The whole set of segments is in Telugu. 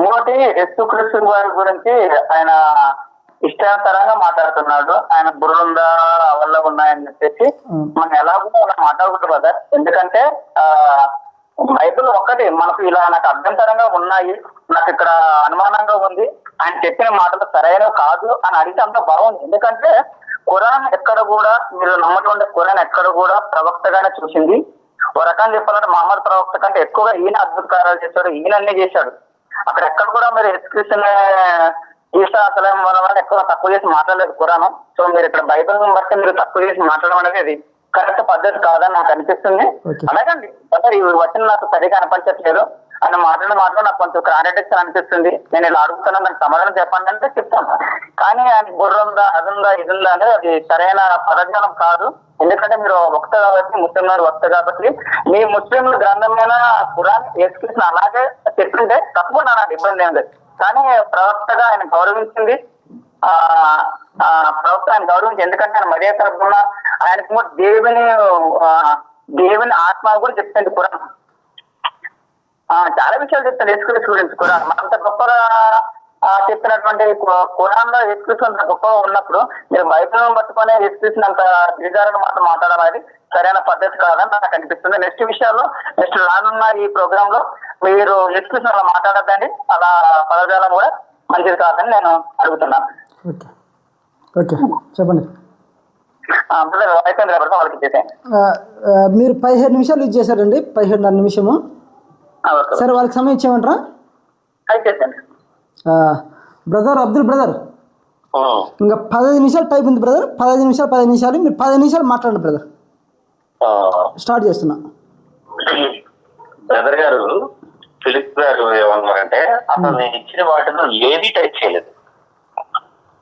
ఇంకోటి యేసుక్రీస్తు వారి గురించి ఆయన ఇష్టానుసారంగా మాట్లాడుతున్నాడు. ఆయన బుర్రుందా అవల్ల ఉన్నాయని చెప్పేసి మనం ఎలాగో అలా మాట్లాడకూడదు బ్రదర్. ఎందుకంటే బైబిల్ ఒక్కటి మనకు ఇలా నాకు అభ్యంతరంగా ఉన్నాయి, నాకు ఇక్కడ అనుమానంగా ఉంది, ఆయన చెప్పిన మాటలు సరైనవి కాదు అని అడిగితే అంత బాగుంది. ఎందుకంటే ఖురాన్ ఎక్కడ కూడా, మీరు నమ్మటువంటి ఖురాన్ ఎక్కడ కూడా ప్రవక్తగానే చూసింది. ఓ రకంగా చెప్పాలంటే మహమ్మద్ ప్రవక్త కంటే ఎక్కువగా ఈయన అద్భుత కార్యాలు చేశాడు, ఈయన అన్ని చేశాడు. అక్కడ ఎక్కడ కూడా మీరు యేసుక్రీస్తుని ఈసా అసలేం వల్ల ఎక్కువ తక్కువ చేసి మాట్లాడలేదు ఖురాను. సో మీరు ఇక్కడ బైబిల్ బట్టి మీరు తక్కువ చేసి మాట్లాడడం అనేది అది కరెక్ట్ పద్ధతి కాదని నాకు అనిపిస్తుంది. అలాగండి బ్రదర్, ఈ వచ్చిన నాకు సరిగా అనిపించట్లేదు. ఆయన మాటలు నాకు కొంచెం కాంట్రడిక్షన్ అనిపిస్తుంది. నేను ఇలా అడుగుతున్నా, నాకు సమాధానం చెప్పండి అంటే చెప్తాను. కానీ ఆయన బుర్ర ఉందా, అది ఉందా, ఇది ఉందా అనేది అది సరైన పదజ్ఞానం కాదు. ఎందుకంటే మీరు వక్త కాబట్టి, ముస్లింలు వక్త కాబట్టి, మీ ముస్లింల గ్రంథమైన ఖురాన్ యేసుక్రీస్తుని అలాగే చెప్తుంటే తప్పకుండా నాకు ఇబ్బంది ఏం లేదు. కానీ ప్రవక్తగా ఆయన గౌరవించింది, ప్రవక్త ఆయన గౌరవించి, ఎందుకంటే ఆయన మర్యాద తరపున ఆయనకు దేవుని ఆత్మ కూడా చెప్తుంది ఖురాన్. చాలా విషయాలు చెప్తాను యేసుక్రీస్తు గురించి ఖురాన్. మనంత గొప్పగా చెప్పినటువంటి ఖురాన్ లో యేసుక్రీస్తు అంత గొప్పగా ఉన్నప్పుడు మీరు బైబిల్ పట్టుకునే యేసుక్రీస్తుని అంత దిగారని మాత్రం మాట్లాడాలి, సరైన పద్ధతి కాదని నాకు అనిపిస్తుంది. నెక్స్ట్ విషయాల్లో, నెక్స్ట్ రానున్న ఈ ప్రోగ్రామ్ లో మీరు యేసుక్రీస్తుని అలా మాట్లాడద్దండి, అలా పదజాలం కూడా మంచిది కాదని నేను అడుగుతున్నాను. ఓకే చెప్పండి. అయిపోయింది కాబట్టి వాళ్ళకి ఇచ్చేసాను. మీరు 15 నిమిషాలు యూజ్ చేశారండి, 15 నిమిషము. సరే వాళ్ళకి సమయం ఇచ్చేయమంటారా? అయిపోయింది బ్రదర్ అబ్దుల్ బ్రదర్, ఇంకా 15 నిమిషాలు టైప్ ఉంది బ్రదర్. 15 నిమిషాలు మీరు 15 నిమిషాలు మాట్లాడండి బ్రదర్. స్టార్ట్ చేస్తున్నా. బ్రదర్ గారు ఫిలిప్ గారు ఏమన్నారంటే, అసలు నేను ఇచ్చిన వాటిలో ఏది టైప్ చేయలేదు.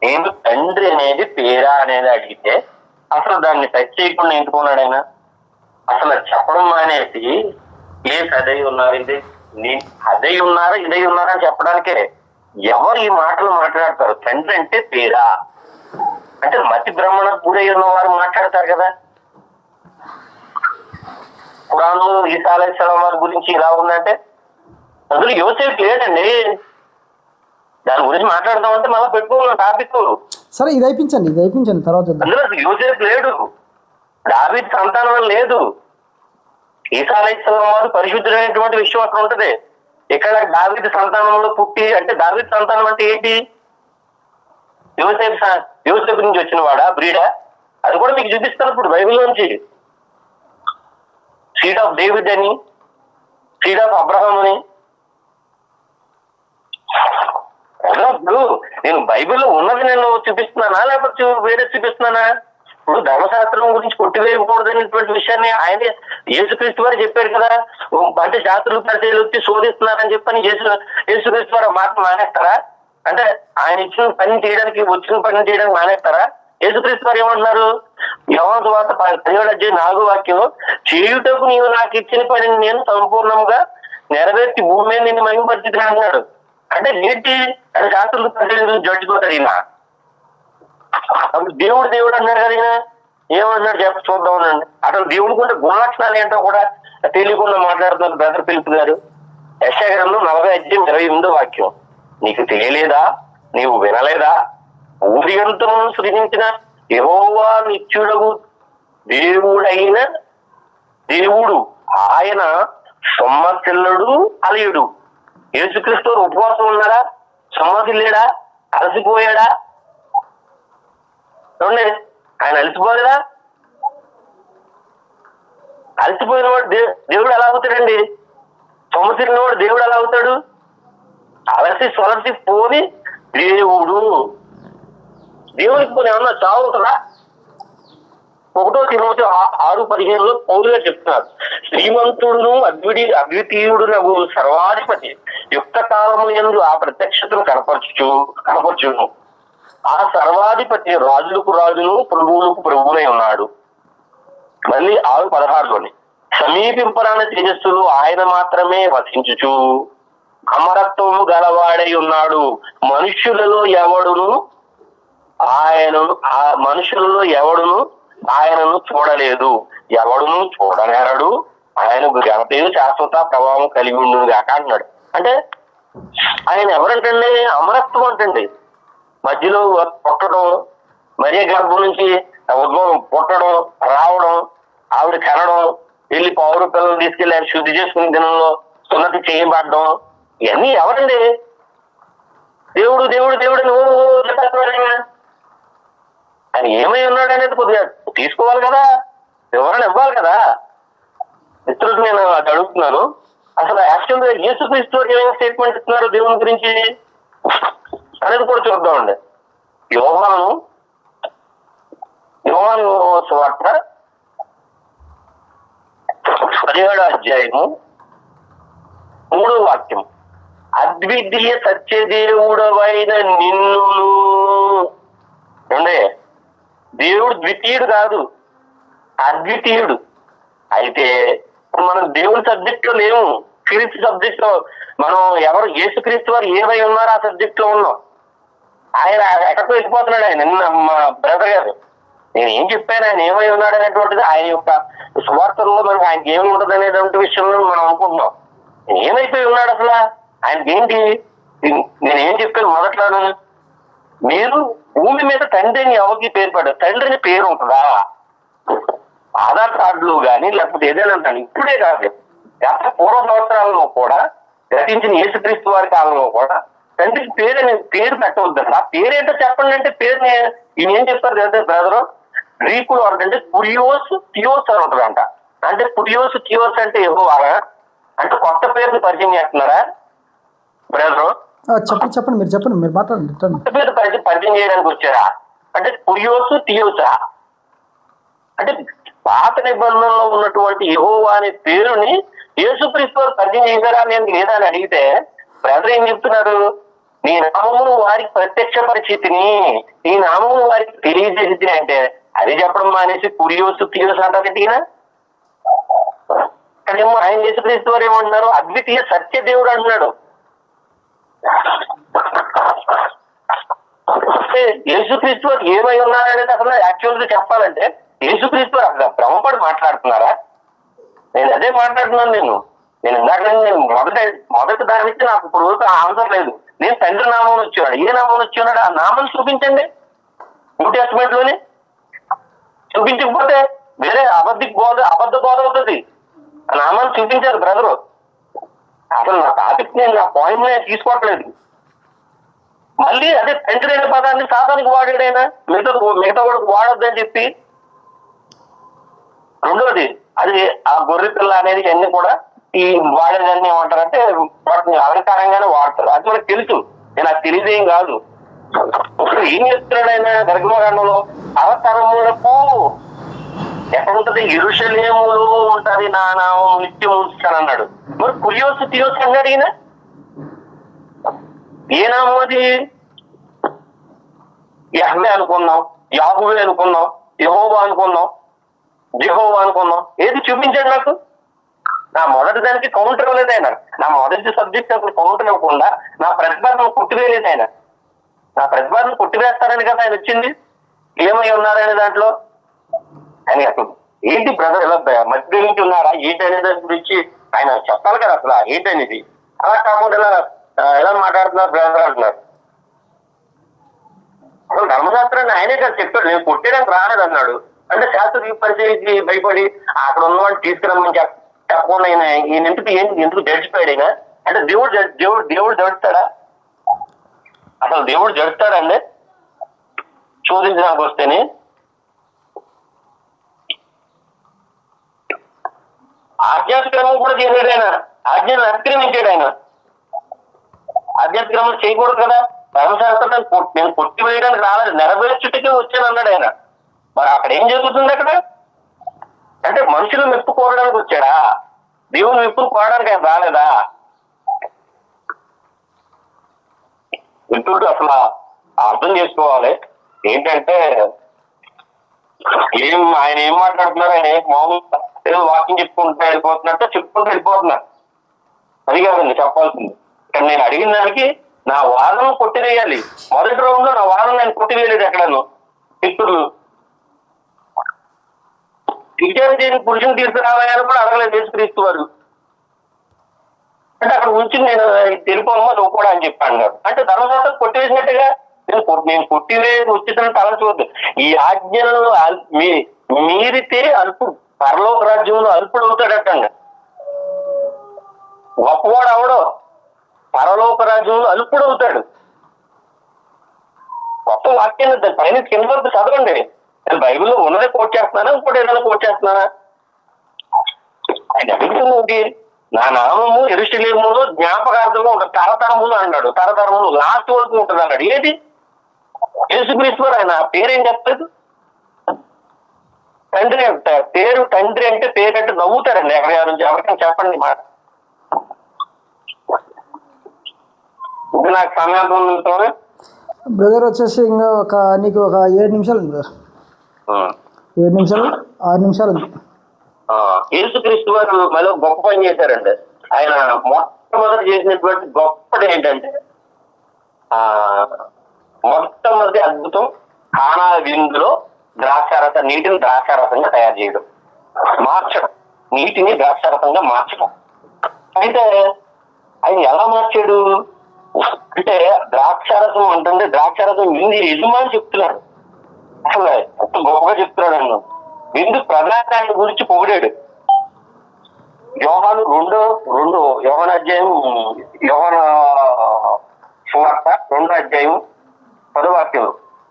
నేను తండ్రి అనేది పేరా అనేది అడిగితే అసలు దాన్ని టచ్ చేయకుండా ఎంచుకున్నాడు ఆయన. అసలు చెప్పడం మానేసి అదై ఉన్నారు, అదై ఉన్నారా ఇదై ఉన్నారా అని చెప్పడానికే ఎవరు ఈ మాటలు మాట్లాడతారు. తండ్రి అంటే పేరా అంటే మతి బ్రహ్మణ గురై ఉన్న వారు మాట్లాడతారు కదా. ఖురాను ఈసా అలైహిస్సలాం వారి గురించి ఇలా ఉందంటే అందులో యోసేపు లేడండి. దాని గురించి మాట్లాడదామంటే మళ్ళీ పెట్టుకోవాలి టాపిక్. సరే ఇది అయిపించండి తర్వాత. అందులో యోసేపు లేడు, దావీదు సంతానం లేదు. ఈసా అలైహిస్సలాం వారు పరిశుద్ధుడైనటువంటి విషయం అక్కడ ఉంటది. ఇక్కడ దావీదు సంతానంలో పుట్టి అంటే దావీదు సంతానం అంటే ఏంటి? యోసేపు నుంచి వచ్చిన వాడా, బ్రీడా? అది కూడా మీకు చూపిస్తాను ఇప్పుడు బైబిల్ నుంచి. సీడ్ ఆఫ్ డేవిడ్ అని, సీడ్ ఆఫ్ అబ్రహాం అని. ఇప్పుడు నేను బైబిల్లో ఉన్నది నేను చూపిస్తున్నానా లేకపోతే వేరే చూపిస్తున్నానా? ఇప్పుడు ధర్మశాస్త్రం గురించి కొట్టివేయకూడదనేటువంటి విషయాన్ని ఆయన యేసుక్రీస్తు వారు చెప్పారు కదా. అంటే శాస్త్రులు పరిచయాలు వచ్చి శోధిస్తున్నారని చెప్పని యేసుక్రీస్తు వారు మాట మానేస్తారా? అంటే ఆయన ఇచ్చిన పని చేయడానికి, వచ్చిన పని చేయడానికి మానేస్తారా? యేసుక్రీస్తు వారు ఏమంటున్నారు? యోహాను సువార్త 17:4 వాక్యం, చేయుటకు నీవు నాకు ఇచ్చిన పనిని నేను సంపూర్ణంగా నెరవేర్చి భూమి మీద నిన్ను మహిమపరిచితిని అన్నాడు. అంటే ఏంటి? అంటే శాస్త్రులు పరిచయాలు జడ్జిపోతాడు ఈయన. అప్పుడు దేవుడు అన్నారు కదా. ఈయన ఏమన్నాడు చూద్దాం అనండి. అసలు దేవుడికి ఉంటే గుణలక్షణాలు ఏంటో కూడా తెలియకుండా మాట్లాడుతున్నారు బ్రదర్ ఫిలిప్ గారు. యెషయా గ్రంథం 40:28 వాక్యం, నీకు తెలియలేదా, నీవు వినలేదా, భూమియంతను సృజించిన యెహోవా నిత్యుడగు దేవుడైన దేవుడు ఆయన సొమ్మసిల్లుడు అలయుడు. యేసుక్రీస్తు ఉపవాసం ఉన్నాడా? సొమ్మసిల్లాడా? అలసిపోయాడా? చూడండి, ఆయన అలసిపోలేదా? అలసిపోయిన వాడు దేవుడు ఎలా అవుతాడండి? సొమ్మసిల్లిన వాడు దేవుడు ఎలా అవుతాడు? అలసి పోని దేవుడు. దేవుడికి పోనీ ఏమన్నా చావు ఉంటుందా? 1 తిమోతి 6:15 పౌలుగా చెప్తున్నారు, శ్రీమంతుడును అద్వితీయుడు నగు సర్వాధిపతి యుక్త కాలము యందు ఆ ప్రత్యక్షతను కనపరచును. ఆ సర్వాధిపతి రాజులకు రాజును ప్రభువులకు ప్రభువునై ఉన్నాడు. మళ్ళీ 6:16 సమీపింపరాని తేజస్సులు ఆయన మాత్రమే వసించుచు అమరత్వము గలవాడై ఉన్నాడు. మనుష్యులలో ఎవడును ఆయనను చూడలేదు, ఎవడును చూడనేరడు. ఆయనకు ఘనతయు శాశ్వత ప్రభావం కలిగి ఉండును గాక అంటున్నాడు. అంటే ఆయన ఎవరంటండి? అమరత్వం అంటండి. మధ్యలో పుట్టడం, మరీ గర్భం నుంచి ఉద్భవం పుట్టడం, రావడం, ఆవిడ కనడం, వెళ్ళి పౌరు పిల్లలు తీసుకెళ్ళి ఆయన శుద్ధి చేసుకునే దినంలో సున్నతి చేయబడడం, ఇవన్నీ ఎవరండి? దేవుడు దేవుడు దేవుడు నువ్వు చెప్పేస్తున్నాడు. ఆయన ఏమై ఉన్నాడు అనేది కొద్దిగా తీసుకోవాలి కదా, వివరణ ఇవ్వాలి కదా. మిత్రులకు నేను అది అడుగుతున్నాను. అసలు యాక్చువల్ గా యేసుక్రీస్తు ఏమైనా స్టేట్మెంట్ ఇస్తున్నారు దేవుని గురించి అనేది కూడా చూద్దామండి. యోహాను సువార్త 17వ అధ్యాయము 3వ వాక్యం. అద్వితీయ సత్యదేవుడవైన నిన్ను. అంటే దేవుడు ద్వితీయుడు కాదు, అద్వితీయుడు. అయితే మనం దేవుడి సబ్జెక్ట్ లో లేము, క్రీస్తు సబ్జెక్ట్ లో మనం ఎవరు యేసుక్రీస్తు వారు ఏమై ఉన్నారో ఆ సబ్జెక్ట్ లో ఉన్నాం. ఆయన ఎక్కడికో వెళ్ళిపోతున్నాడు. ఆయన నిన్న మా బ్రదర్ గారు నేను ఏం చెప్పాను, ఆయన ఏమై ఉన్నాడు అనేటువంటిది ఆయన యొక్క స్వార్థంలో మనకు ఆయనకి ఏమి ఉంటుంది అనేటువంటి విషయంలో మనం అనుకుంటున్నాం. ఏమైపోయి ఉన్నాడు అసలు? ఆయనకి ఏంటి? నేనేం చెప్పాను మొదట్లోను, మీరు భూమి మీద తండ్రిని ఎవరికి పేరు పడ్డారు? తండ్రిని పేరు ఉంటుందా? ఆధార్ కార్డులు కానీ లేకపోతే ఏదైనా అంటాను. ఇప్పుడే కాదు, గత పూర్వ సంవత్సరాలలో కూడా, గతించిన యేసుక్రీస్తు వారి కాలంలో కూడా తండ్రికి పేరు పెట్టవద్దండి. ఆ పేరేంటో చెప్పండి అంటే పేరుని ఈయన ఏం చెప్పారు కదా బ్రదరు, గ్రీకులు అంటే పురియోస్ థియోస్ అని ఉంటుందంట. అంటే పురియోస్ థియోస్ అంటే యెహోవా అంటే కొత్త పేరుని పరిచయం చేస్తున్నారా బ్రదరు? చెప్పండి మీరు మాట్లాడండి. కొత్త పేరు పరిచయం చేయడానికి వచ్చారా? అంటే పురియోస్ థియోసా అంటే పాత నిబంధనలో ఉన్నటువంటి యెహోవా అనే పేరుని యేసుక్రీస్తు వారు పరిచయం చేశారా నేను లేదా అని అడిగితే బ్రదర్ ఏం చెప్తున్నారు? నీ నామమును వారికి ప్రత్యక్ష పరిస్థితిని, నీ నామమును వారికి తెలియజేసి అంటే అది చెప్పడం మానేసి పురియోసు థియోస్ అంటారంటే అక్కడేమో ఆయన యేసుక్రీస్తు వారు ఏమంటున్నారు? అద్వితీయ సత్య దేవుడు అంటున్నాడు. యేసుక్రీస్తు వారు ఏమై ఉన్నారనేది అసలు యాక్చువల్ గా చెప్పాలంటే యేసుక్రీస్తు వారు అసలు భ్రమపడి మాట్లాడుతున్నారా? నేను అదే మాట్లాడుతున్నాను. నేను ఇందాక మొదటి దానికి నాకు ఇప్పుడు ఆన్సర్ లేదు. నేను తండ్రి నామం వచ్చాడు. ఏ నామం వచ్చాడు? ఆ నామం చూపించండి న్యూ టెస్టిమెంట్ లోని. చూపించకపోతే వేరే అబద్ధ బోధ అవుతుంది. ఆ నామాన్ని చూపించారు బ్రదరు. అసలు నా టాపిక్ నా పాయింట్ నేను తీసుకోవట్లేదు. మళ్ళీ అదే తండ్రి అనే పదాన్ని సాతానికి వాడాడైనా, మిగతా కూడా వాడొద్దని చెప్పి. రెండోది అది ఆ గొర్రె పిల్ల అనేది అన్ని కూడా ఈ వాడేదాన్ని ఏమంటారంటే వాటిని అలంకారంగానే వాడతారు. అది మనకు తెలుసు. నేను అది తెలియదేం కాదు. ఇప్పుడు ఏం చెప్తున్నాడు ఆయన గర్భకాండంలో? అవతరములకు ఎక్కడ ఉంటది? యెరూషలేములో ఉంటది నా నామం నిత్యం ఉంచుతానన్నాడు. మరి పురియోసు థియోస్ అన్నాడు ఈయన. ఏ నామం అది? యెహోవా అనుకున్నాం, యాహోవే అనుకున్నాం, యెహోవా అనుకున్నాం, యెహోవా అనుకున్నాం. ఏది చూపించాడు నాకు? నా మొదటి దానికి కౌంటర్ ఇవ్వలేదు ఆయన. నా మొదటి సబ్జెక్ట్ అసలు కౌంటర్ ఇవ్వకుండా నా ప్రతిపాదన కొట్టివేయలేదు ఆయన. నా ప్రతిపాదన కొట్టివేస్తారని కదా ఆయన వచ్చింది. ఏమై ఉన్నారనే దాంట్లో ఆయన అసలు ఏంటి బ్రదర్ ఇలా మధ్య నుంచి ఉన్నారా ఏంటి అనే దాని గురించి ఆయన చెప్పాలి కదా అసలు ఏంటనేది. అలా కాకుండా ఎలా మాట్లాడుతున్నారు బ్రదర్ అంటున్నారు. అసలు ధర్మశాస్త్రాన్ని ఆయనే కదా చెప్పాడు. నేను కొట్టేయడానికి రాలేదు అన్నాడు. అంటే శాస్త్ర పరిచయకి భయపడి అక్కడ ఉన్నవాడిని తీసుకురమ్మని చెప్పకుండా ఈయన ఎందుకు జడ్జిపోయాడు ఆయన? అంటే దేవుడు జడుస్తాడా? అసలు దేవుడు జడుస్తాడండి శోధించడానికి వస్తేనే? ఆధ్యాత్మికం కూడా చేయలేడు ఆయన. ఆజ్ఞను అతిక్రమించాడు ఆయన. ఆధ్యాత్మికం చేయకూడదు కదా. ధర్మశాస్త్రాన్ని నేను కొట్టివేయడానికి రాలేదు, నెరవేర్చుటకే వచ్చాను అన్నాడు ఆయన. మరి అక్కడ ఏం జరుగుతుంది? అక్కడ అంటే మనుషులు మెప్పు కోరడానికి వచ్చాడా? దేవుని మెప్పును కోరడానికి ఆయన రాలేదా? వింటుంటే అసలు అర్థం చేసుకోవాలి. ఏంటంటే ఆయన ఏం మాట్లాడుతున్నారు? ఆయన మామూలుగా ఏదో వాకింగ్ చెప్పుకుంటూ వెళ్ళిపోతున్నారు. అది కాదండి చెప్పాల్సింది. కానీ నేను అడిగిన దానికి నా వాదన కొట్టివేయాలి. మొదటి రౌండ్ లో నా వాదన నేను కొట్టివేయలేదు. ఎక్కడను మిత్రులు విచారణ చేయని పురుషుని తీసుకురావాలని కూడా అడగలేదు యేసుక్రీస్తు వారు. అంటే అక్కడ ఉంచి నేను తెలుపమ్మా నువ్వు కూడా అని చెప్పి అన్నారు. అంటే ధర్మశాస్త్రం కొట్టివేసినట్టుగా. నేను కొట్టివేసి వచ్చిన తలంచవద్దు. ఈ ఆజ్ఞలను మీరితే అల్పుడు, పరలోక రాజ్యంలో అల్పుడు అవుతాడటండి. గొప్పవాడు అవడో పరలోక రాజ్యంలో అల్పుడు అవుతాడు. గొప్ప వాక్యాన్ని దాని పైన కింద వరకు చదవండి. నేను బైబిల్లో ఉన్నదే కోట్ చేస్తున్నానా, ఇంకోటి ఏదైనా కోట్ చేస్తున్నానా? ఆయన అడుగుతుంది, నా నామము యెరూషలేములో జ్ఞాపకార్థంగా ఉంటుంది, తరతరములు అన్నాడు. తరతరములు లాస్ట్ వరకు ఉంటుంది అన్నాడు. ఏది యేసుక్రీస్తు వారు, ఆయన పేరేం చెప్పలేదు. తండ్రి అంటే పేరు, తండ్రి అంటే పేరు అంటే నవ్వుతారండి ఎక్కడ నుంచి. ఎవరికైనా చెప్పండి మాట. ఇది నాకు సమయం బ్రదర్ వచ్చేసి ఇంకా నీకు ఒక 7 నిమిషాలు ఉంది బ్రదర్. 7 నిమిషాలు 6 నిమిషాలు ఉంది. యేసుక్రీస్తు వారు మళ్ళీ గొప్ప పని చేశారండి. ఆయన మొట్టమొదటి చేసినటువంటి గొప్పది ఏంటంటే మొట్టమొదటి అద్భుతం కానా విందులో నీటిని ద్రాక్షారసంగా తయారు చేయడం, మార్చడం, నీటిని ద్రాక్షారసంగా మార్చడం. అయితే ఆయన ఎలా మార్చాడు అంటే, ద్రాక్షారసం అంటుంటే ద్రాక్షారసం విందు యజమాని చెప్తున్నాడు. అసలు ఎంత గొప్పగా చెప్తున్నాడు అన్న. విందు ప్రధానాన్ని గురించి పొగిడాడు. యోహాను యోహాను అధ్యాయం, యోహాను సువార్త 2వ అధ్యాయం 10వ వాక్యం,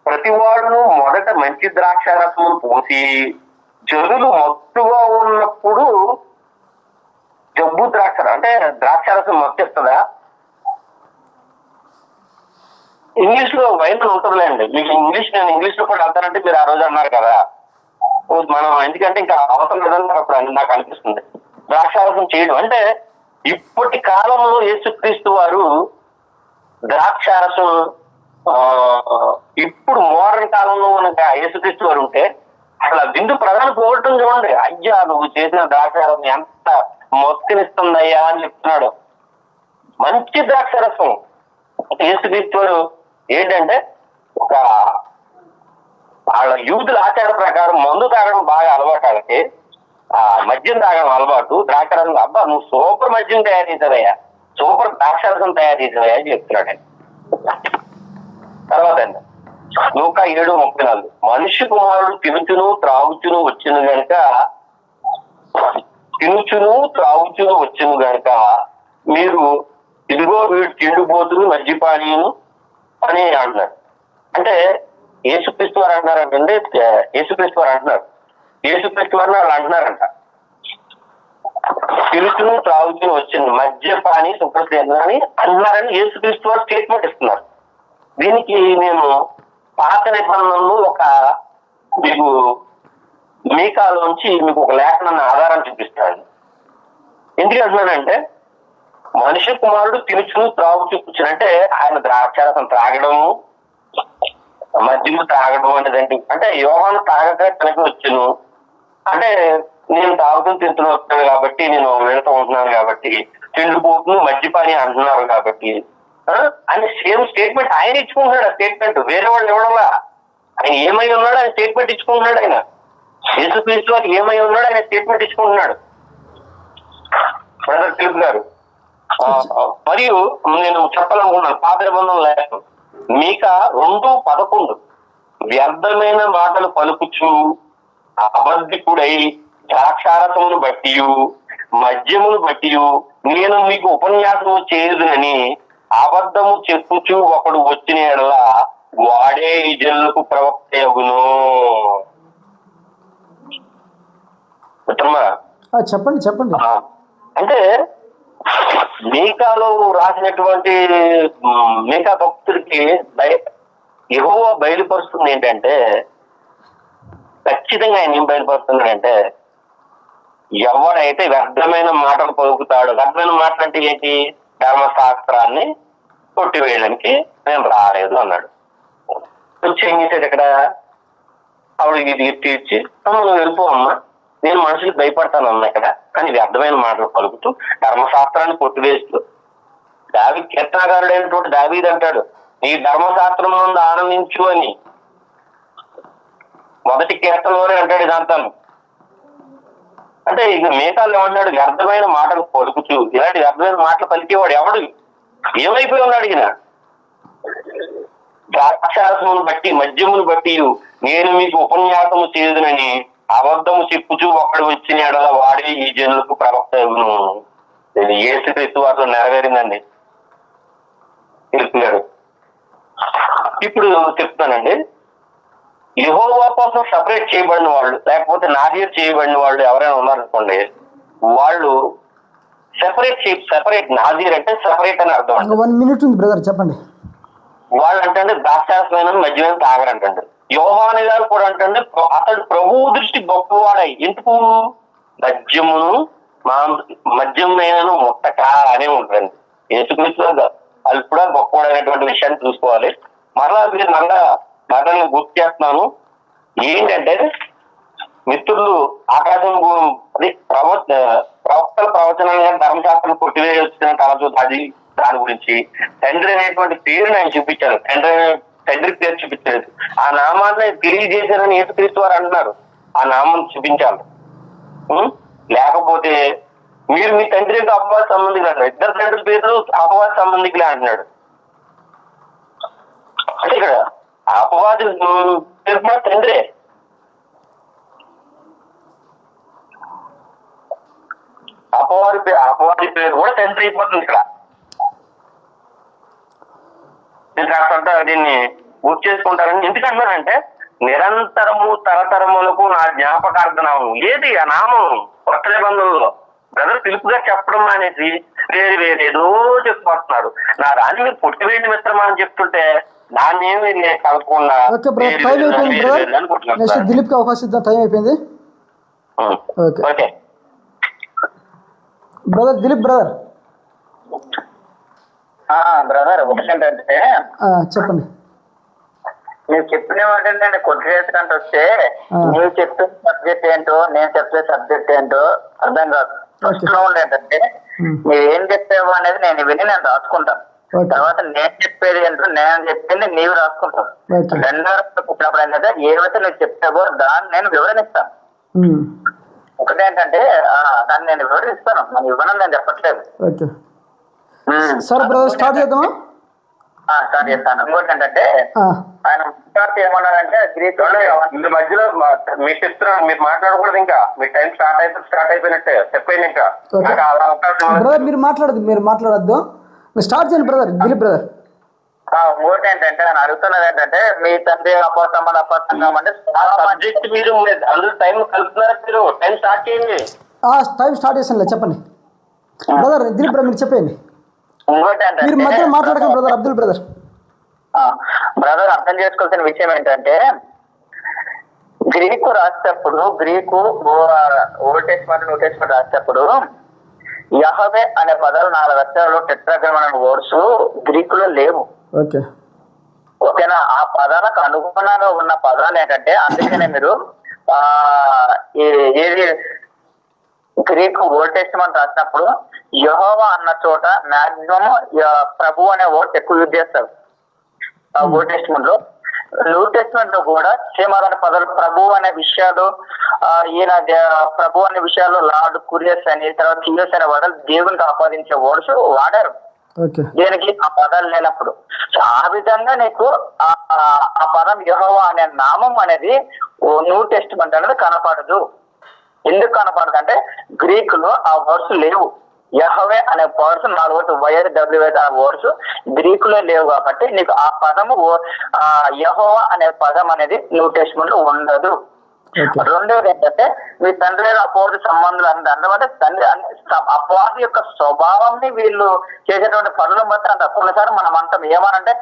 ప్రతివాడును మొదట మంచి ద్రాక్షారసమును పోసి జనులు మత్తుగా ఉన్నప్పుడు జబ్బు ద్రాక్ష అంటే ద్రాక్షారసం మత్తిస్తుందా? ఇంగ్లీష్ లో వైన్ ఉంటుందిలే అండి. మీకు నేను ఇంగ్లీష్ లో కూడా వెళ్తానంటే మీరు ఆ రోజు అన్నారు కదా, మనం ఎందుకంటే ఇంకా అవసరం లేదని అప్పుడు నాకు అనిపిస్తుంది. ద్రాక్షారసం చేయడం అంటే ఇప్పటి కాలంలో యేసుక్రీస్తు వారు ద్రాక్షారసం, ఇప్పుడు మోడర్న్ కాలంలో మనకు యేసుక్రీస్తు వారు ఉంటే అసలు విందు ప్రధాన పోవటం చూడండి. అయ్యా నువ్వు చేసిన ద్రాక్షారసం ఎంత మొత్తినిస్తుందయ్యా అని చెప్తున్నాడు. మంచి ద్రాక్షారసం. యేసుక్రీస్తు వారు ఏంటంటే ఒక వాళ్ళ యూదుల ఆచార ప్రకారం మందు తాగడం బాగా అలవాటు. వాళ్ళకి మద్యం తాగడం అలవాటు. ద్రాక్షారసం, అబ్బా నువ్వు సూపర్ మద్యం తయారు చేసావయ్యా, సూపర్ ద్రాక్షారసం తయారు చేసావయ్యా అని చెప్తున్నాడు ఆయన. తర్వాత అండి లూకా 7:34, మనిషి కుమారుడు తినుచును త్రాగుచును వచ్చును గనుక మీరు ఇదిగో వీడు తిండిపోతులు మద్యపానీయును అని అంటున్నారు. అంటే యేసుక్రీస్తు వారు అంటున్నారంటండి. యేసుక్రీస్తు వారు వారిని వాళ్ళు అంటున్నారంట, తిరుగుతును త్రాగుతును వచ్చింది మద్యపాని శుభ్రత అని అన్నారని యేసుక్రీస్తు వారు స్టేట్మెంట్ ఇస్తున్నారు. దీనికి నేను పాత నిబంధనలు మీకు మీకాలోంచి మీకు ఒక లేఖనాన్ని ఆధారం చూపిస్తాను. ఎందుకు అంటున్నానంటే, మనిషి కుమారుడు తినుచును త్రాగుచు కూర్చునంటే ఆయన ద్రాక్షారసం త్రాగడము, మద్యము తాగడం అనేదండి. అంటే యోహాను తాగక తనకి వచ్చును అంటే నేను తాగుతూ తింటున్నాను కాబట్టి, నేను వెళ్తూ ఉంటున్నాను కాబట్టి, తిండిపోతును మద్యపాని అంటున్నారు కాబట్టి అని సేమ్ స్టేట్మెంట్ ఆయన ఇచ్చుకుంటున్నాడు. ఆ స్టేట్మెంట్ వేరే వాళ్ళు ఇవ్వడంలా. ఆయన ఏమై ఉన్నాడు ఆయన స్టేట్మెంట్ ఇచ్చుకుంటున్నాడు. ఆయన యేసుక్రీస్తు వారికి ఏమై ఉన్నాడు ఆయన స్టేట్మెంట్ ఇచ్చుకుంటున్నాడు. బ్రదర్ క్లిప్ గారు, మరియు నేను చెప్పాలనుకున్నాను పాత నిబంధనలు లేక మీకా 2:11, వ్యర్థమైన మాటలు పలుకుచు అబద్ధికుడై ద్రాక్షారసమును బట్టి మద్యమును బట్టి నేను మీకు ఉపన్యాసము చేయదునని అబద్ధము చెప్పుచు ఒకడు వచ్చిన ఎడల వాడే ఈ జనులకు ప్రవక్త యగును. చెప్పండి. అంటే మీకాలో రాసినటువంటి మీకా భక్తుడికి యెహోవా బయలుపరుస్తుంది ఏంటంటే, ఖచ్చితంగా ఆయన ఏం బయలుపరుస్తున్నాడంటే, ఎవడైతే వ్యర్థమైన మాటలు పలుకుతాడో, వ్యర్థమైన మాటలు అంటే ఏంటి, ధర్మశాస్త్రాన్ని కొట్టివేయడానికి నేను రాలేదు అన్నాడు. వచ్చి ఏం చేశాడు ఇక్కడ, ఆవిడ ఇది తీర్చి నువ్వు వెళ్ళిపోవమ్మా, నేను మనుషులకు భయపడతాను అన్నా ఇక్కడ, కానీ వ్యర్థమైన మాటలు పలుకుతూ ధర్మశాస్త్రాన్ని కొట్టివేస్తూ, కీర్తనకారుడైనటువంటి దావీదు అంటాడు, నీ ధర్మశాస్త్రం ముందు ఆనందించు అని మొదటి కీర్తనలోనే అంటాడు. ఇదంతాను అంటే ఇక మిగతాలు ఏమన్నాడు, వ్యర్థమైన మాటలు పలుకుతూ, ఇలాంటి వ్యర్థమైన మాటలు పలికేవాడు ఎవడు? ఏమైపోయి ఉన్నాడు ఈయన? ద్రాక్షారసమును బట్టి మద్యమును బట్టి నేను మీకు ఉపన్యాసము చేయదునని అబద్ధము చెప్పుచూ ఒక్కడు వచ్చిన ఎడల వాడే ఈ జనులకు ప్రవక్త అగును. యేసుక్రీస్తు వారిలో నెరవేరిందండి గారు. ఇప్పుడు చెప్తానండి, యెహోవా కోసం సపరేట్ చేయబడిన వాళ్ళు, లేకపోతే నాజీర్ చేయబడిన వాళ్ళు ఎవరైనా ఉన్నారనుకోండి, వాళ్ళు సెపరేట్ నాజీర్ అంటే సెపరేట్ అని అర్థం అండి. 1 minute ఉంది బ్రదర్, చెప్పండి. వాళ్ళు అంటే ద్రాక్షారసమైన మద్యమైన తాగరంటండి. యోహాను గారు కూడా అంటే అతడు ప్రభువు దృష్టి గొప్పవాడై, ఎందుకు మద్యమైన ముట్టక అనే ఉంటారండి. యేసుక్రీస్తు వాళ్ళు కూడా గొప్పవాడైనటువంటి విషయాన్ని చూసుకోవాలి. మరలా గుర్తు చేస్తున్నాను ఏంటంటే, మిత్రులు ఆకాశం అది ప్రవక్తల ప్రవచనాలుగా ధర్మశాస్త్రం కొట్టివేసి వచ్చిన తలచు అది దాని గురించి తండ్రి అనేటువంటి పేరుని ఆయన చూపించారు. తండ్రి పేరు చూపించలేదు. ఆ నామాన్ని తెలియజేశారని యేసుక్రీస్తు వారు అంటున్నారు. ఆ నామం చూపించాలి. లేకపోతే మీరు మీ తండ్రికి అపవాద సంబంధికులు అంటారు. ఇద్దరు తండ్రి పేరు అపవాద సంబంధికులే అంటున్నాడు. అంటే ఇక్కడ అపవాది పేరు కూడా తండ్రే. అపవాది పేరు కూడా తండ్రి అయిపోతుంది ఇక్కడ. కాకుండా దీన్ని గుర్తు చేసుకుంటారని ఎందుకంటున్నారంటే, నిరంతరము తరతరములకు నా జ్ఞాపకార్థనామం ఏది ఆ నామం కొత్త నిబంధనలో బ్రదర్ పిలుపుగా చెప్పడం అనేది వేరేదో చెప్పుకొస్తున్నారు. నా దాన్ని మీరు పొట్టివేయండి మిత్రమా అని చెప్తుంటే దాన్ని ఏమి కలగకుండా దిలీప్ కి అవకాశం ఇద్దాం. టైం అయిపోయింది. Okay brother Dilip brother brother ఒకటేంటంటే చెప్పండి. మీరు చెప్పిన ఏంటంటే కొద్దిసేపు వస్తే మీరు చెప్పే సబ్జెక్ట్ ఏంటో నేను చెప్పే సబ్జెక్ట్ ఏంటో అర్థం కాదు. ఫస్ట్ లో ఉండేటంటే మీరు ఏం చెప్పావు అనేది నేను విని నేను రాసుకుంటాను. తర్వాత నేను చెప్పేది ఏంటో నేను చెప్పింది నీవు రాసుకుంటాను. రెండోప్పుడు ఏంటంటే ఏవైతే నువ్వు చెప్పావో దాన్ని నేను వివరణిస్తాను. ఒకటేంటంటే దాన్ని నేను వివరిస్తాను, మనం ఇవ్వనని నేను చెప్పట్లేదు. సరే బ్రదర్ స్టార్ట్ చేద్దామా? స్టార్ట్ చేస్తాను. ఇంకోటి ఏంటంటే ఆయన ఏమన్నారంటే గ్రీక్ ఇంత మధ్యలో మీకు ఇస్తున్నాను, మీరు మాట్లాడకూడదు. ఇంకా మీ టైం స్టార్ట్ అయిపోయినట్టే చెప్పండి. ఇంకా బ్రదర్ మీరు మాట్లాడద్దు, స్టార్ట్ చేయండి బ్రదర్ దిలీప్ బ్రదర్. ఇంకోటి ఏంటంటే ఆయన అడుగుతున్నది ఏంటంటే మీ తండ్రి అపసంగం అంటే సబ్జెక్ట్ మీరు అందరూ టైం కలుపుతున్నారు. మీరు టైం స్టార్ట్ చేయండి. టైం స్టార్ట్ చేస్తాను, చెప్పండి బ్రదర్. దిలీప్ బ్రదర్ మీరు చెప్పండి. మీరు మధ్యలో మాట్లాడకండి బ్రదర్. అబ్దుల్ బ్రదర్ అర్థం చేసుకోవాల్సిన విషయం ఏంటంటే, గ్రీకు రాసేటప్పుడు Greek old testament new testament రాసేటప్పుడు యెహోవా అనే పదాలు 4 అక్షరాలు టెట్రాగ్రామ్ అనే వర్డ్స్ గ్రీకులో లేవు. ఓకేనా? ఆ పదాలకు అనుగుణంగా ఉన్న పదాలు ఏంటంటే, అందుకనే మీరు ఏది గ్రీకు ఓల్డ్ టెస్ట్మెంట్ రాసినప్పుడు యెహోవా అన్న చోట మాక్సిమం ప్రభు అనే వర్డ్ ఎక్కువ యూజ్ చేస్తారు ఓల్డ్ టెస్ట్మెంట్ లో. న్యూ టెస్ట్మెంట్ లో కూడా సేమ్ అలాంటి పదాలు ప్రభు అనే విషయాలు, ఈయన ప్రభు అనే విషయాలు లార్డ్ కురియస్ అని తర్వాత కియస్ అనే పదాలు దేవునికి ఆపాదించే వర్డ్స్ వాడారు. దేనికి? ఆ పదాలు లేనప్పుడు. సో ఆ విధంగా నీకు ఆ పదం యెహోవా అనే నామం అనేది న్యూ టెస్ట్మెంట్ అనేది కనపడదు. ఎందుకు కనపడదు అంటే గ్రీక్ లో ఆ వర్డ్స్ లేవు. యెహోవా అనే వర్డ్స్ 4 వర్డ్స్ YHWH ఆ వర్డ్స్ గ్రీక్ లో లేవు కాబట్టి నీకు ఆ పదము యెహోవా అనే పదం అనేది న్యూ టెస్ట్మెంట్ లో ఉండదు. రెండోది ఏంటంటే మీ తండ్రి అపవాది సంబంధాలు అంటే తండ్రి అపవాది యొక్క స్వభావాన్ని వీళ్ళు చేసేటువంటి పనులు బట్టి అంట. కొన్నిసార్లు మనం అంటాం ఏమనంటే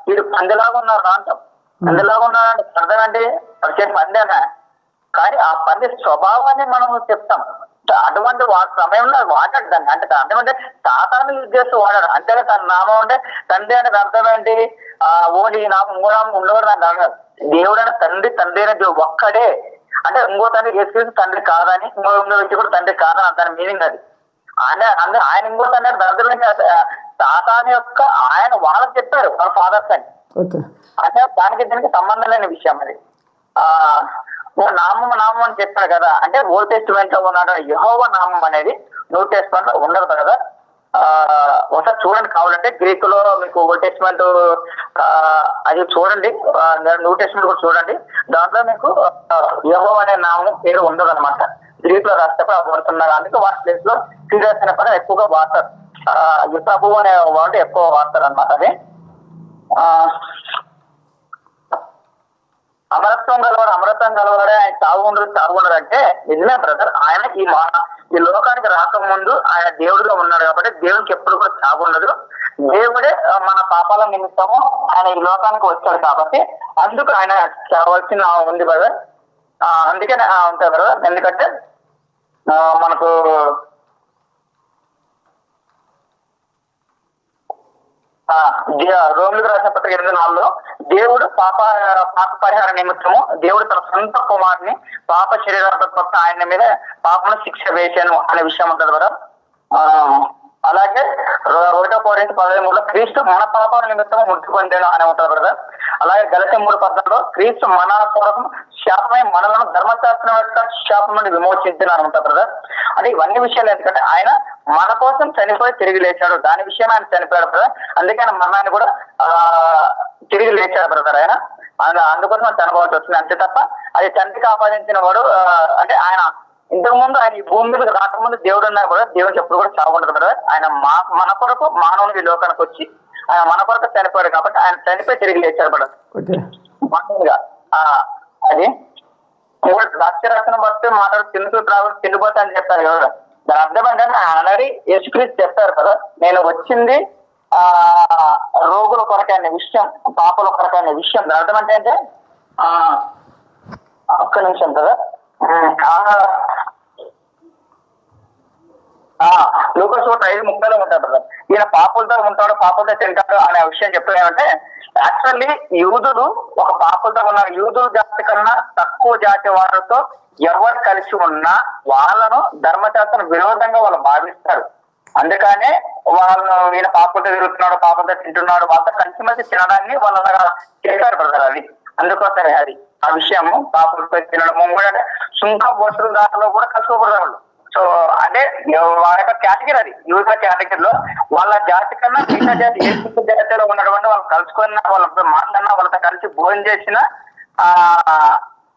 వీడు పందిలాగా ఉన్నారు అంటాం. పందిలాగా ఉన్నారంటే అర్థం ఏంటి? వచ్చే పందేనా, కానీ ఆ పంది స్వభావాన్ని మనం చెప్తాం. అటువంటి సమయంలో వాడాడు దాన్ని. అంటే అంటే తాతాన్ని యూజ్ చేస్తూ వాడాడు. అంతేగా తన నామం అంటే తండ్రి అనేది అర్థం ఏంటి? ఓడి నామం ఇంకో నామం ఉండవడం అని అన్నారు. దేవుడు అంటే తండ్రి అనేది ఒక్కడే. అంటే ఇంకో తండ్రి యేసుక్రీస్తు తండ్రి కాదని, ఇంకో వ్యక్తి కూడా తండ్రి కాదని దాని మీనింగ్ అది. ఆయన ఇంకో తండ్రి అర్థం ఏంటి? తాతాని యొక్క ఆయన వాళ్ళకి చెప్పారు వాళ్ళ ఫాదర్స్ అని. అంటే దానికి దీనికి సంబంధం లేని విషయం అది. నామం నామం అని చెప్పాడు కదా, అంటే ఓల్డ్ టెస్టిమెంట్ లో ఉన్నాడు యెహోవా నామం అనేది న్యూ టెస్టిమెంట్ లో ఉండదు కదా. ఒకసారి చూడండి కావాలంటే గ్రీక్ లో మీకు ఓల్డ్ టెస్టిమెంట్ అది చూడండి, న్యూ టెస్టిమెంట్ కూడా చూడండి. దాంట్లో మీకు యెహోవా అనే నామం పేరు ఉండదు అనమాట. గ్రీక్ లో రాసేటప్పుడు అది వాడుతున్నారు, అందుకే వాటి ప్లేస్ లో సీరియస్ అనే పదం ఎక్కువగా వాడతారు. ప్రభు అనే వర్డ్ ఎక్కువ వాడతారు అనమాట. అది అమరత్వం గలవాడే ఆయన చావుండడు అంటే నిజమే బ్రదర్. ఆయన ఈ లోకానికి రాకముందు ఆయన దేవుడిగా ఉన్నాడు కాబట్టి దేవునికి ఎప్పుడు కూడా చావుండదు. దేవుడే మన పాపాల నిమిత్తము ఆయన ఈ లోకానికి వచ్చాడు కాబట్టి అందుకు ఆయన చావాల్సిన ఉంది బ్రదర్. అందుకే ఉంటాయి బ్రదర్. ఎందుకంటే మనకు రోమిలకు రాసిన పత్రిక 8:4 దేవుడు పాప పరిహార నిమిత్తము దేవుడు తన సొంత కుమారుని పాప శరీరంతో ఆయన మీద పాపను శిక్ష వేశాను అనే విషయం ఉంటుంది కదా. అలాగే 1 Corinthians 13:3 క్రీస్తు మన పాప నిమిత్తం మృతి పొందాను అని ఉంటుంది కదా. అలాగే గలతీ 3:10 క్రీస్తు మన కొరకు శాపమై మనలను ధర్మశాస్త్రం యొక్క శాపం నుండి విమోచించిన అని ఉంటుంది కదా. అంటే ఇవన్నీ విషయాలు ఎందుకంటే ఆయన మన కోసం చనిపోయి తిరిగి లేచాడు, దాని విషయం ఆయన చనిపోయాడు బ్రదర్. అందుకే ఆయన మరణాన్ని కూడా తిరిగి లేచాడు బ్రదర్. ఆయన అందుకోసం చనిపోవాల్సి వచ్చింది అంతే తప్ప అది తండ్రికి ఆపాదించిన వాడు అంటే ఆయన ఇంతకు ముందు ఆయన ఈ భూమి మీద రాకముందు దేవుడు ఉన్నారు కూడా దేవుడికి ఎప్పుడు కూడా చావుండదు కదా. ఆయన మన కొరకు మానవుని లోకానికి వచ్చి ఆయన మన కొరకు చనిపోయాడు కాబట్టి ఆయన చనిపోయి తిరిగి లేచాడు కూడా మామూలుగా. అది ద్రాక్షరసను బట్టి మాట్లాడు తిండిపోతా అని చెప్పారు కదా. దాని అర్థం ఏంటంటే ఆల్రెడీ యేసుక్రీస్తు చెప్పారు కదా, నేను వచ్చింది రోగుల కొరకే అనే విషయం, పాపల కొరకే అనే విషయం. దాని అర్థం అంటే ఒక్క నిమిషం కదా. లూకాసు 5:30 ఉంటాడు కదా, ఈయన పాపులతో ఉంటాడు పాపులతో తింటాడు అనే విషయం చెప్తున్నామంటే యాక్చువల్లీ యూదులు ఒక పాపులతో ఉన్న యూదుల జాతి కన్నా తక్కువ జాతి వారితో ఎవరు కలిసి ఉన్నా వాళ్ళను ధర్మశాస్త్రం విరోధంగా వాళ్ళు భావిస్తారు. అందుకనే వాళ్ళు ఈయన పాపులతో తిరుగుతున్నాడు పాపులతో తింటున్నాడు వాళ్ళతో కలిసిమెలిసి తినడాన్ని వాళ్ళు అలాగా చేశారు బ్రదర్. అది అందుకోసమే అది ఆ విషయము పాపులతో తినడం కూడా అంటే సుంకం వసూలు దాంట్లో కూడా కలుసుకోకూడదు వాళ్ళు. సో అంటే వాళ్ళ యొక్క కేటగిరీ అది యూజ కేటగిరీలో వాళ్ళ జాతి కన్నా మిగతా జాతి ఏ జాతిలో ఉన్నటువంటి వాళ్ళు కలుసుకున్న వాళ్ళతో మాట్లాడినా వాళ్ళతో కలిసి భోజనం చేసినా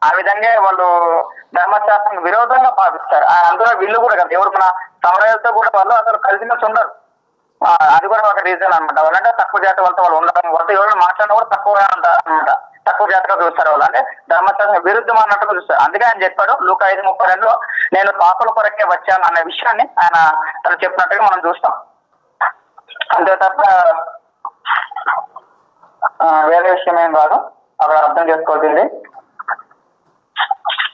ఆ విధంగా వాళ్ళు ధర్మశాస్త్రం విరోధంగా భావిస్తారు. అందులో వీళ్ళు కూడా కదా ఎవరు మన సమరయాలతో కూడా వాళ్ళు అసలు కలిసిమెలిసి ఉండరు. అది కూడా ఒక రీజన్ అనమాట. వాళ్ళంటే తక్కువ జాతి వాళ్ళతో వాళ్ళు ఉండడం వాళ్ళతో ఎవరు మాట్లాడినా కూడా తక్కువగా ఉంటారు అనమాట, తక్కువ జాతిగా చూస్తారు వాళ్ళు. అంటే ధర్మశాస్త్రం విరుద్ధం అన్నట్టుగా చూస్తారు. అందుకే ఆయన చెప్పాడు లూకా 5:32 నేను పాపల కొరకే వచ్చాను అనే విషయాన్ని ఆయన తను చెప్పినట్టుగా మనం చూస్తాం. అంతే తప్ప వేరే విషయం ఏం కాదు. అక్కడ అర్థం చేసుకోవాల్సింది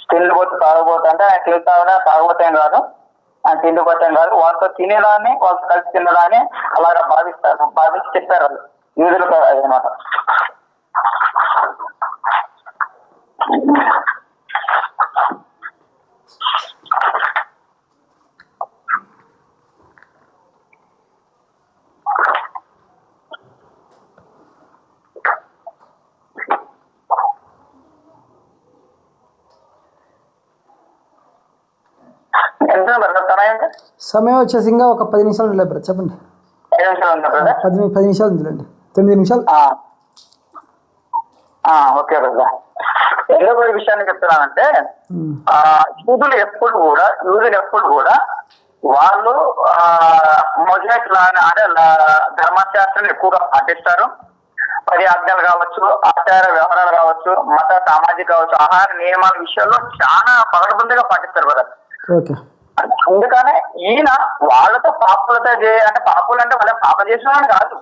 తిండిపోతే తాగబోతా అంటే ఆయన తిండి తాగబోతే ఏం కాదు, ఆయన తిండిపోతే ఏం కాదు. వాళ్ళతో తినేదాన్ని వాళ్ళతో కలిసి తినడాన్ని అలాగా భావించి చెప్పారు వాళ్ళు యూదులు అన్నమాట. సమయం వచ్చేసి ఇంకా ఒక 10 నిమిషాలు ఉండలేదు బ్రదర్. చెప్పండి. 10 నిమిషాలు ఉందిలేండి, 9 నిమిషాలు. Okay brother. ఎందుకు ఈ విషయాన్ని చెప్తున్నానంటే యూదులు ఎప్పుడు కూడా వాళ్ళు మొజాయిక్ అంటే ధర్మశాస్త్రాన్ని ఎక్కువగా పాటిస్తారు. 10 ఆజ్ఞలు కావచ్చు, ఆచార వ్యవహారాలు కావచ్చు, మత సామాజిక కావచ్చు, ఆహార నియమాల విషయాల్లో చాలా పగడబందిగా పాటిస్తారు కదా. అందుకనే ఈయన వాళ్ళతో పాపులతో అంటే పాపులు అంటే వాళ్ళ పాప చేసిన కాదు,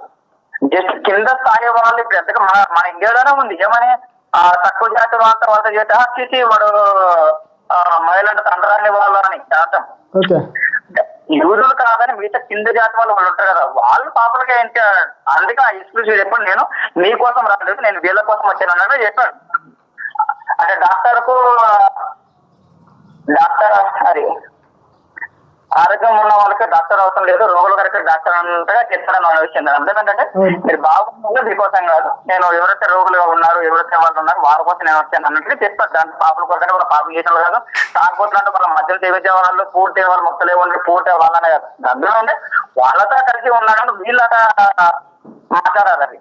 జస్ట్ కింద స్థాయి వాళ్ళు ఇప్పుడు ఎంతగా మన ఇండియాలోనే ఉంది. ఏమని తక్కువ జాతి వాళ్ళతో చేతి వాడు మహిళంటే తండ్రాన్ని వాళ్ళు అని శాతం. యూదులు కాదని మిగతా కింద జాతి వాళ్ళు ఉంటారు కదా, వాళ్ళు పాపలుగా ఏంటి. అందుకే ఆ ఎక్స్క్లూజివ్ చెప్పండి, నేను మీకోసం రాలేదు నేను వీళ్ళ కోసం వచ్చాను అన్నట్టు చెప్పాడు. అంటే డాక్టర్ అది ఆరోగ్యం ఉన్న వాళ్ళకి డాక్టర్ అవసరం లేదు, రోగుల గారికి డాక్టర్ అంతగా చెప్తారని వాళ్ళ విషయం. అర్థం ఏంటంటే మీరు బాగుంటుంది మీకోసం కాదు, నేను ఎవరైతే రోగులుగా ఉన్నారు, ఎవరైతే వాళ్ళు ఉన్నారు వాళ్ళ కోసం నేను వచ్చాను అన్నట్టుగా చెప్తారు. దాని పాపల కోసం కూడా పాపం చేసిన కాదు, తాగుపోతున్నట్టు వాళ్ళ మధ్యలో సేవించే వాళ్ళు పూర్తి వాళ్ళు మొత్తలే ఉండి పూర్తి వాళ్ళనే కాదు. అందులో ఉంటే వాళ్ళతో కలిసి ఉన్నాడని వీళ్ళట మాట్లాడారు. అది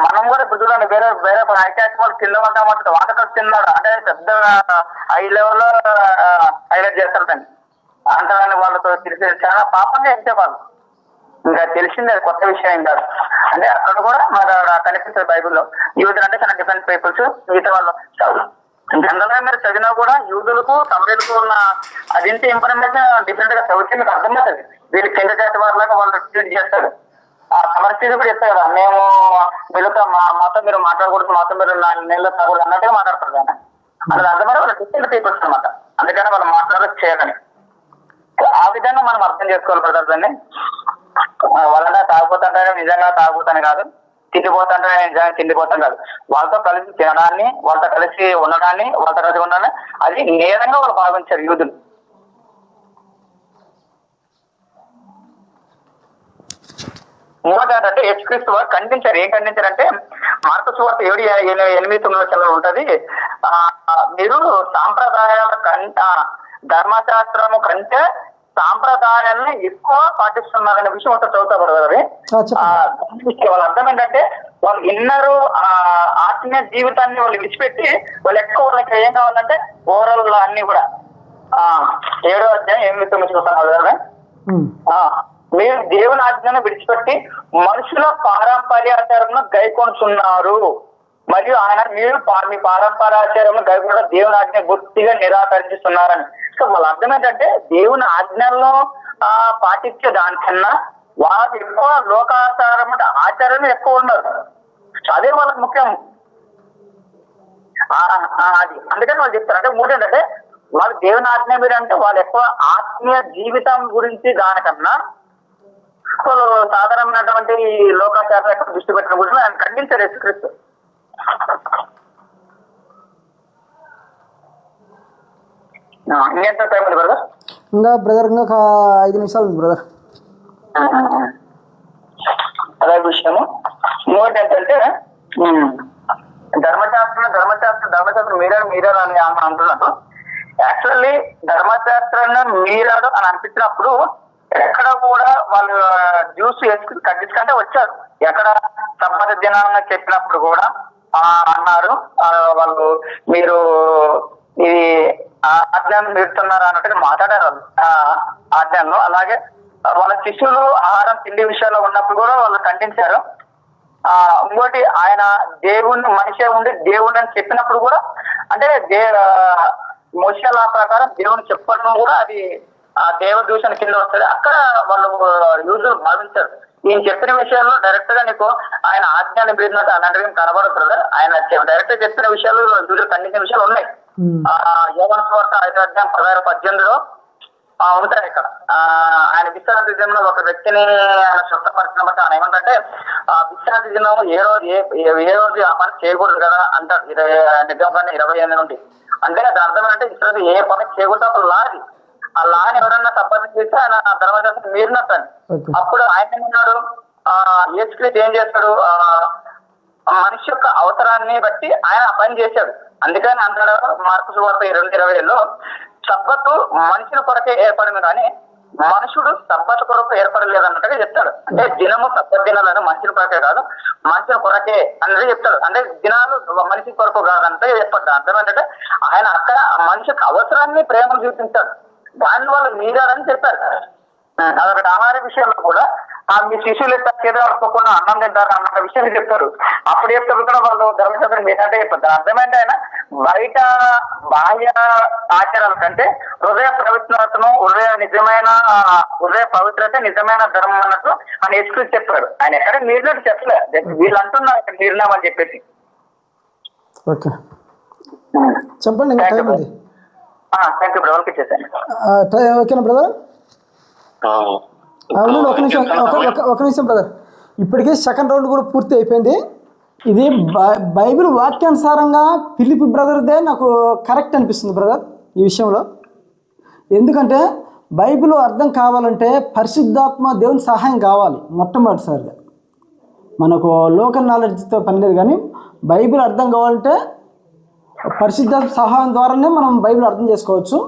మనం కూడా ఇప్పుడు చూడండి, వేరే వేరే హైకాస్ట్ వాళ్ళు కింద ఉంటామంటే వాటర్ తిన్నాడు అంటే పెద్ద హై లెవెల్లో హైలైట్ చేస్తారు దాన్ని అంటారని వాళ్ళతో తెలిసి చాలా పాపంగా ఇచ్చేవాళ్ళు. ఇంకా తెలిసింది అది కొత్త విషయం కాదు. అంటే అక్కడ కూడా మన కనిపిస్తుంది బైబిల్లో యూదులు అంటే చాలా డిఫరెంట్ పీపుల్స్, మిగతా వాళ్ళు జనరల్ గా మీరు చదివినా కూడా యూదులకు తమిళకు ఉన్న అదింటి ఇన్ఫర్మేషన్ డిఫరెంట్ గా చదివితే మీకు అర్థమవుతుంది. వీళ్ళు కింద జాతి వాళ్ళగా వాళ్ళు ట్రీట్ చేస్తారు. ఆ సమస్య కూడా చెప్తారు కదా, మేము వీళ్ళతో మాతో మీరు మాట్లాడకూడదు, మాతో మీరు 4 నెలలు తాగకూడదు అన్నట్టుగా మాట్లాడతారు కానీ అది అర్థమైనా వాళ్ళు డిఫరెంట్ పీపుల్స్ అనమాట. అందుకని వాళ్ళు మాట్లాడదు చేయాలని ఆ విధంగా మనం అర్థం చేసుకోవాలి బ్రదర్. దాన్ని వాళ్ళంటే తాగుపోతుంటే నిజంగా తాగుతాను కాదు, తిండిపోతుంటే నిజంగా తిండిపోతాను కాదు, వాళ్ళతో కలిసి తినడాన్ని, వాళ్ళతో కలిసి ఉండడాన్ని, వాళ్ళతో కలిసి ఉండడాన్ని అది నేరంగా వాళ్ళు భావించారు యూదులు. ఇంకోటి ఏంటంటే యేసుక్రీస్తు వారు ఖండించారు. ఏం ఖండించారంటే మార్కు సువార్త 7:8-9 ఉంటది, మీరు సాంప్రదాయాల ధర్మశాస్త్రము కంటే సాంప్రదాయాన్ని ఎక్కువ పాటిస్తున్నారనే విషయం ఒకటి చదువుతారు. వాళ్ళ అర్థం ఏంటంటే వాళ్ళు ఇన్నరు ఆత్మీయ జీవితాన్ని వాళ్ళు విడిచిపెట్టి వాళ్ళు ఎక్కువ వాళ్ళకి ఏం కావాలంటే ఓవరాల్ అన్ని కూడా 7:8-9 చూస్తున్నారు కదా, మీరు దేవుని ఆజ్ఞను విడిచిపెట్టి మనుషుల పారంపర్యాచారంలో గైకొనుచున్నారు మరియు ఆయన మీరు మీ పారంపర్యాచారంలో గైకొన దేవుని ఆజ్ఞ గుర్తిగా నిరాకరించుతున్నారని. సో వాళ్ళ అర్థం ఏంటంటే దేవుని ఆజ్ఞలను పాటించే దానికన్నా వాళ్ళు ఎక్కువ లోకాచారం ఆచారం ఎక్కువ ఉన్నారు, అదే వాళ్ళకి ముఖ్యం. అది అందుకని వాళ్ళు చెప్తారు. అంటే మూడు ఏంటంటే వాళ్ళు దేవుని ఆజ్ఞ మీద అంటే వాళ్ళు ఎక్కువ ఆత్మీయ జీవితం గురించి దానికన్నా సాధారణమైనటువంటి లోకాచారం ఎక్కువ దృష్టి పెట్టిన గురించి ఆయన ఖండించారు యేసుక్రీస్తు. ఇంకెంత టైం ఉంది బ్రదర్? ఇంకా బ్రదర్ ఇంకా 5 నిమిషాలు ఉంది బ్రదర్. అదే విషయము. ఇంకోటి ఏంటంటే ధర్మశాస్త్రం మీరాడు అని అంటున్నట్టు యాక్చువల్లీ ధర్మశాస్త్రాన్ని మీరాడు అని అనిపించినప్పుడు ఎక్కడ కూడా వాళ్ళు జ్యూస్ వేసుకుని ఖండించుకుంటే వచ్చారు. ఎక్కడ సబ్బత దినాన్ని చెప్పినప్పుడు కూడా అన్నారు వాళ్ళు మీరు ఈ ఆజ్ఞాన్ని మీరుతున్నారు అన్నట్టుగా మాట్లాడారు వాళ్ళు ఆజ్ఞాన్ని. అలాగే వాళ్ళ శిష్యులు ఆహారం తిండి విషయాల్లో ఉన్నప్పుడు కూడా వాళ్ళు ఖండించారు. ఇంకోటి ఆయన దేవుణ్ణి మనిషే ఉండి దేవుణ్ణి అని చెప్పినప్పుడు కూడా అంటే మోషే లా ప్రకారం దేవుని చెప్పడం కూడా అది దేవదూషణ కింద వస్తుంది. అక్కడ వాళ్ళు యూజులు భావించారు. ఈయన చెప్పిన విషయాల్లో డైరెక్ట్ గా నీకు ఆయన ఆజ్ఞాన్ని మీరినట్టు అలాంటివి కనబడదు బ్రదర్. ఆయన డైరెక్ట్ గా చెప్పిన విషయాలు యూజులు ఖండించిన విషయాలు ఉన్నాయి. యోహాను సువార్త 5:16-18 ఉంటాయి. ఇక్కడ ఆయన విశ్రాంతి దినంలో ఒక వ్యక్తిని ఆయన స్వస్థపరిచిన బట్టి ఆయన ఏమంటే విశ్రాంతి దినం ఏ రోజు ఆ పని చేయకూడదు కదా అంటారు. 28 నుండి అంటే దాని అర్థం అంటే విశ్రాంతి ఏ పని చేయకూడదు ఒక లాది. ఆ లాని ఎవరన్నా తప్పని చేస్తే ఆయన ధర్మశాస్త్రం మీరినట్టని. అప్పుడు ఆయన ఏమన్నాడు, యేసుక్రీస్తు ఏం చేస్తాడు, మనిషి యొక్క అవసరాన్ని బట్టి ఆయన ఆ పని చేశాడు. అందుకని అంటాడు మార్కు సువార్త 2:20 సబ్బతు మనుషుల కొరకే ఏర్పడింది కానీ మనుషుడు సబ్బతు కొరకు ఏర్పడలేదన్నట్టుగా చెప్తాడు. అంటే దినము సబ్బత్ దినాలను మనుషుల కొరకే కాదు మనుషుల కొరకే అనేది చెప్తాడు. అంటే దినాలు మనిషి కొరకు కాదంటే చెప్పాడు. అర్థం ఏంటంటే ఆయన అక్కడ మనిషికి అవసరాన్ని ప్రేమను చూపించాడు, దాని వాళ్ళు మీరాడని చెప్పారు. అదొకటి. ఆహార విషయంలో కూడా మీ శిష్యులు చేత పడుకోకుండా అన్నం తింటారు అన్న విషయాన్ని చెప్తారు. అప్పుడు చెప్తారు కూడా వాళ్ళు ధర్మశాస్త్రం ఏంటంటే చెప్తారు. అర్థమైంటే ఆయన బయట బాహ్య ఆచారాల కంటే హృదయ పవిత్రతను హృదయ పవిత్రత నిజమైన ధర్మం అన్నట్టు ఆయన యేసుక్రీస్తు చెప్పాడు. ఆయన ఎక్కడ మీరినట్టు చెప్పలేదు, వీళ్ళు అంటున్నారు ఇక్కడ మీరినామని చెప్పేసి. ఓకే చెప్పండి. థ్యాంక్ యూ బ్రదర్, ఇచ్చేసాను. ఓకేనా బ్రదర్? ఒక నిమిషం బ్రదర్. ఇప్పటికే సెకండ్ రౌండ్ కూడా పూర్తి అయిపోయింది. ఇది బైబిల్ వాక్యానుసారంగా ఫిలిప్ బ్రదర్దే నాకు కరెక్ట్ అనిపిస్తుంది బ్రదర్ ఈ విషయంలో. ఎందుకంటే బైబిల్ అర్థం కావాలంటే పరిశుద్ధాత్మ దేవుని సహాయం కావాలి మొట్టమొదటిసారిగా. మనకు లోకల్ నాలెడ్జ్తో పని లేదు, కానీ బైబిల్ అర్థం కావాలంటే పరిశుద్ధాత్మ సహాయం ద్వారానే మనం బైబిల్ అర్థం చేసుకోవచ్చు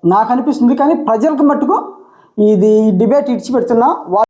నాకు అనిపిస్తుంది. కానీ ప్రజలకు మట్టుకు ఇది డిబేట్ ఇడిచిపెడుతున్నా.